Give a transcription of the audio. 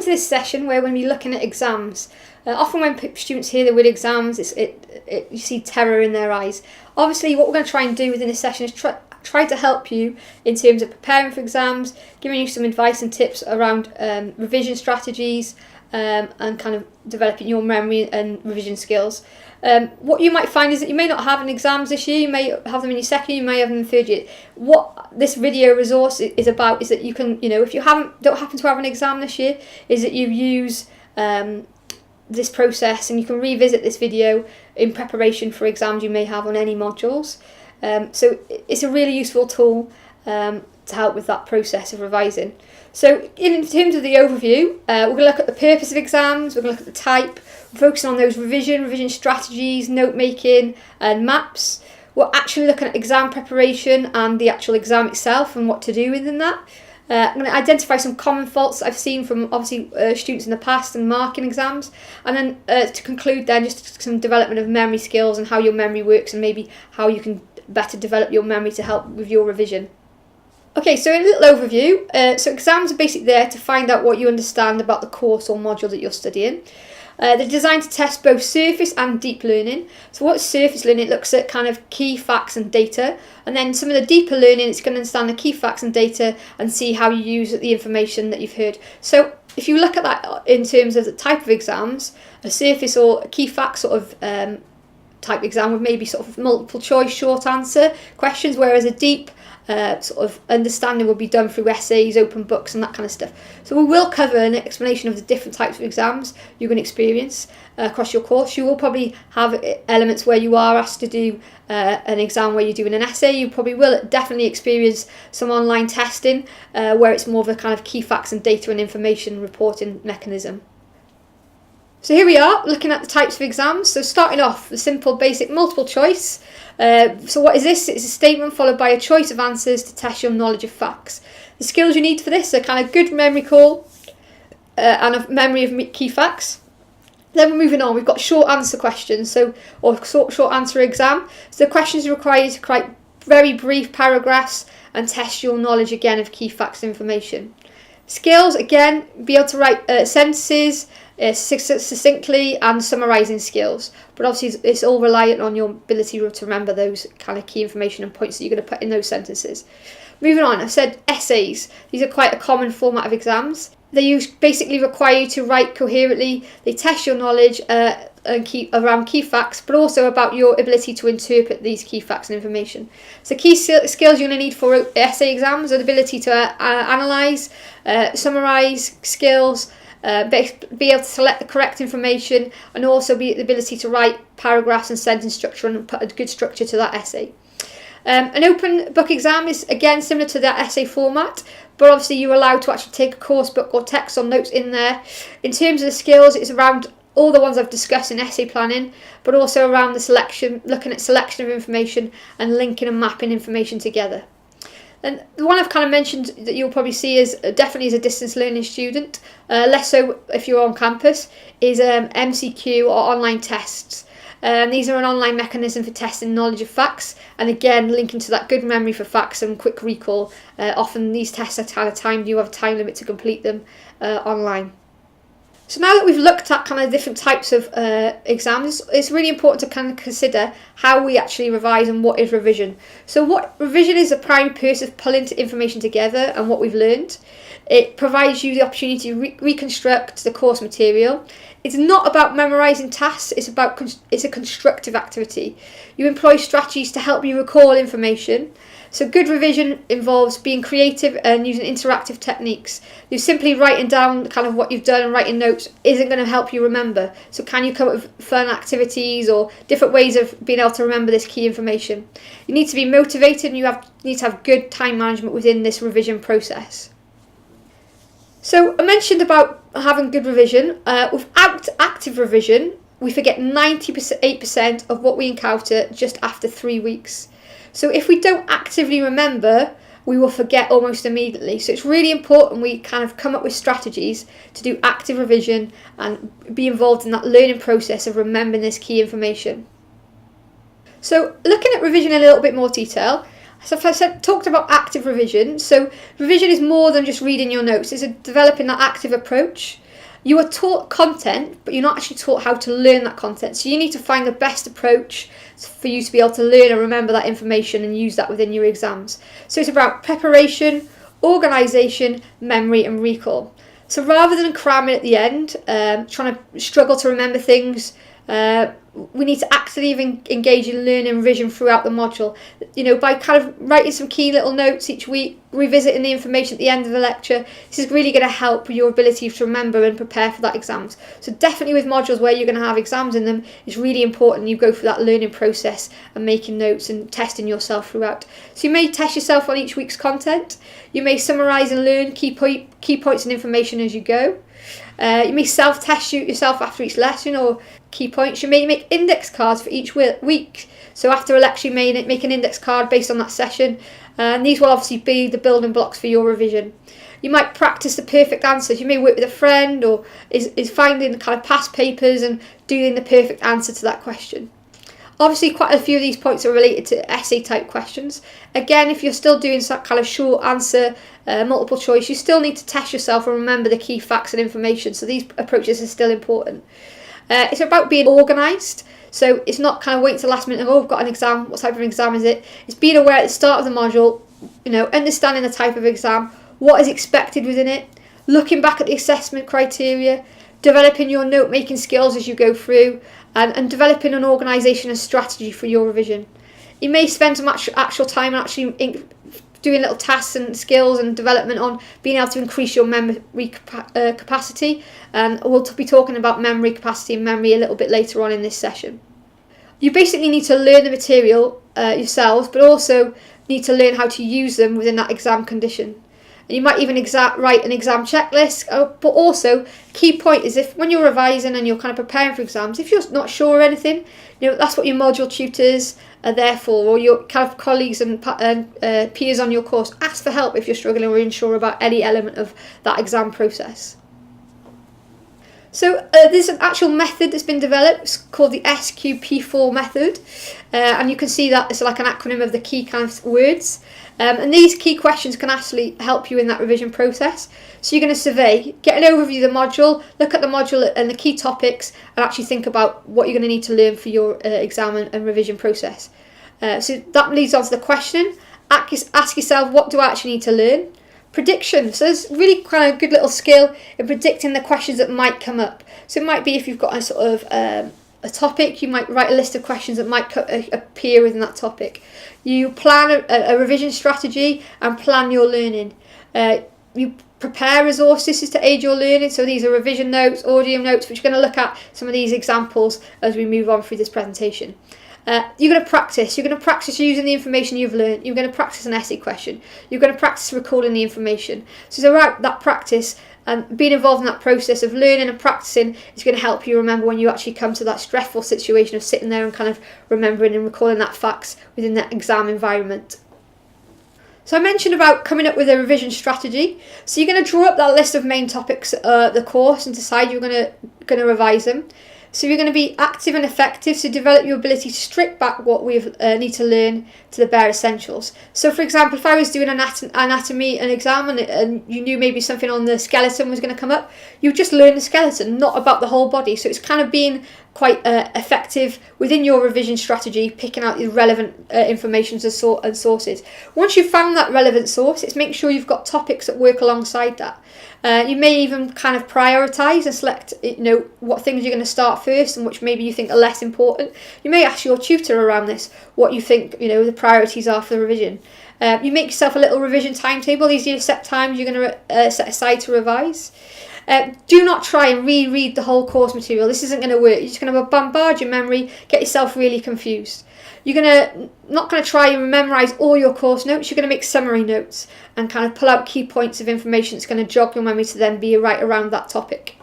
this session where we're going to be looking at exams. Often when students hear the word exams, you see terror in their eyes. Obviously, what we're going to try and do within this session is try to help you in terms of preparing for exams, giving you some advice and tips around revision strategies and kind of developing your memory and revision skills. What you might find is that you may not have an exams this year, you may have them in your second year, you may have them in third year. What this video resource is about is that you can, if you don't happen to have an exam this year, is that you use this process and you can revisit this video in preparation for exams you may have on any modules. So it's a really useful tool to help with that process of revising. So in terms of the overview, we're going to look at the purpose of exams, we're going to look at the type, we're focusing on those revision strategies, note making and maps. We're actually looking at exam preparation and the actual exam itself and what to do within that. I'm going to identify some common faults that I've seen from obviously students in the past and marking exams, and then to conclude then just some development of memory skills and how your memory works and maybe how you can better develop your memory to help with your revision. Okay, so a little overview. So exams are basically there to find out what you understand about the course or module that you're studying. They're designed to test both surface and deep learning. So what's surface learning? It looks at kind of key facts and data. And then some of the deeper learning, it's going to understand the key facts and data and see how you use the information that you've heard. So if you look at that in terms of the type of exams, a surface or a key facts sort of type exam with maybe sort of multiple choice short answer questions, whereas a deep sort of understanding will be done through essays, open books and that kind of stuff. So we will cover an explanation of the different types of exams you're going to experience across your course. You will probably have elements where you are asked to do an exam where you're doing an essay. You probably will definitely experience some online testing where it's more of a kind of key facts and data and information reporting mechanism. So here we are looking at the types of exams. So starting off, the simple basic multiple choice. So what is this? It's a statement followed by a choice of answers to test your knowledge of facts. The skills you need for this are kind of good memory recall and a memory of key facts. Then we're moving on. We've got short answer questions, or short answer exam. So the questions require you to write very brief paragraphs and test your knowledge again of key facts information. Skills, again, be able to write sentences succinctly and summarising skills, but obviously it's all reliant on your ability to remember those kind of key information and points that you're going to put in those sentences. Moving on, I've said essays. These are quite a common format of exams. They basically require you to write coherently. They test your knowledge around key facts, but also about your ability to interpret these key facts and information. So key skills you're going to need for essay exams are the ability to analyse, summarise skills, be able to select the correct information, and also the ability to write paragraphs and sentence structure and put a good structure to that essay. An open book exam is again similar to that essay format, but obviously you're allowed to actually take a course book or text or notes in there. In terms of the skills, it's around all the ones I've discussed in essay planning, but also around the selection, looking at selection of information and linking and mapping information together. And the one I've kind of mentioned that you'll probably see is definitely as a distance learning student, less so if you're on campus, is MCQ or online tests. These are an online mechanism for testing knowledge of facts, and again linking to that good memory for facts and quick recall. Often these tests are kind of timed, you have a time limit to complete them online. So now that we've looked at kind of different types of exams, it's really important to kind of consider how we actually revise and what is revision. So what revision is the primary purpose of pulling information together and what we've learned. It provides you the opportunity to reconstruct the course material. It's not about memorising tasks, it's a constructive activity. You employ strategies to help you recall information. So good revision involves being creative and using interactive techniques. You're simply writing down kind of what you've done and writing notes isn't going to help you remember. So can you come up with fun activities or different ways of being able to remember this key information? You need to be motivated and you need to have good time management within this revision process. So I mentioned about having good revision. Without active revision, we forget 98% of what we encounter just after 3 weeks. So if we don't actively remember, we will forget almost immediately. So it's really important we kind of come up with strategies to do active revision and be involved in that learning process of remembering this key information. So looking at revision in a little bit more detail, so if I talked about active revision, so revision is more than just reading your notes. It's developing that active approach. You are taught content, but you're not actually taught how to learn that content. So you need to find the best approach for you to be able to learn and remember that information and use that within your exams. So it's about preparation, organisation, memory and recall. So rather than cramming at the end, trying to struggle to remember things, we need to actively engage in learning and revision throughout the module. By kind of writing some key little notes each week, revisiting the information at the end of the lecture. This is really going to help with your ability to remember and prepare for that exams. So definitely with modules where you're going to have exams in them, it's really important you go through that learning process and making notes and testing yourself throughout. So you may test yourself on each week's content. You may summarise and learn key points and information as you go. You may self-test yourself after each lesson or key points. You may make index cards for each week. So after a lecture, you may make an index card based on that session. And these will obviously be the building blocks for your revision. You might practice the perfect answers. You may work with a friend or is finding the kind of past papers and doing the perfect answer to that question. Obviously, quite a few of these points are related to essay type questions. Again, if you're still doing some kind of short answer, multiple choice, you still need to test yourself and remember the key facts and information. So these approaches are still important. It's about being organised. So it's not kind of waiting to the last minute, oh, I've got an exam, what type of exam is it? It's being aware at the start of the module, understanding the type of exam, what is expected within it, looking back at the assessment criteria, developing your note-making skills as you go through, and developing an organisation and strategy for your revision. You may spend some actual time actually doing little tasks and skills and development on being able to increase your memory capacity, and we'll be talking about memory capacity and memory a little bit later on in this session. You basically need to learn the material yourselves, but also need to learn how to use them within that exam condition. And you might even write an exam checklist, but also key point is if when you're revising and you're kind of preparing for exams, if you're not sure of anything, that's what your module tutors are there for, or your kind of colleagues and peers on your course. Ask for help if you're struggling or unsure about any element of that exam process. So there's an actual method that's been developed. It's called the SP4 Method, and you can see that it's like an acronym of the key kind of words. And these key questions can actually help you in that revision process. So you're going to survey, get an overview of the module, look at the module and the key topics, and actually think about what you're going to need to learn for your exam and revision process. So that leads on to the question. Ask yourself, what do I actually need to learn? Prediction. So there's really kind of good little skill in predicting the questions that might come up. So it might be if you've got a sort of a topic, you might write a list of questions that might appear within that topic. You plan a revision strategy and plan your learning. You prepare resources to aid your learning. So these are revision notes, audio notes, which we're going to look at some of these examples as we move on through this presentation. You're going to practice. You're going to practice using the information you've learned. You're going to practice an essay question. You're going to practice recalling the information. So throughout that practice and being involved in that process of learning and practicing is going to help you remember when you actually come to that stressful situation of sitting there and kind of remembering and recalling that facts within that exam environment. So I mentioned about coming up with a revision strategy. So you're going to draw up that list of main topics of the course and decide you're going to revise them. So you're going to be active and effective, so develop your ability to strip back what we need to learn to the bare essentials. So for example, if I was doing anatomy an exam and you knew maybe something on the skeleton was going to come up, you just learn the skeleton, not about the whole body. So it's kind of being quite effective within your revision strategy, picking out the relevant information and sources. Once you've found that relevant source, it's making sure you've got topics that work alongside that. You may even kind of prioritise and select, what things you're going to start first and which maybe you think are less important. You may ask your tutor around this what you think, the priorities are for the revision. You make yourself a little revision timetable. These are your set times you're going to set aside to revise. Do not try and reread the whole course material. This isn't going to work. You're just going to bombard your memory, get yourself really confused. You're not going to try and memorise all your course notes. You're going to make summary notes and kind of pull out key points of information that's going to jog your memory to then be right around that topic.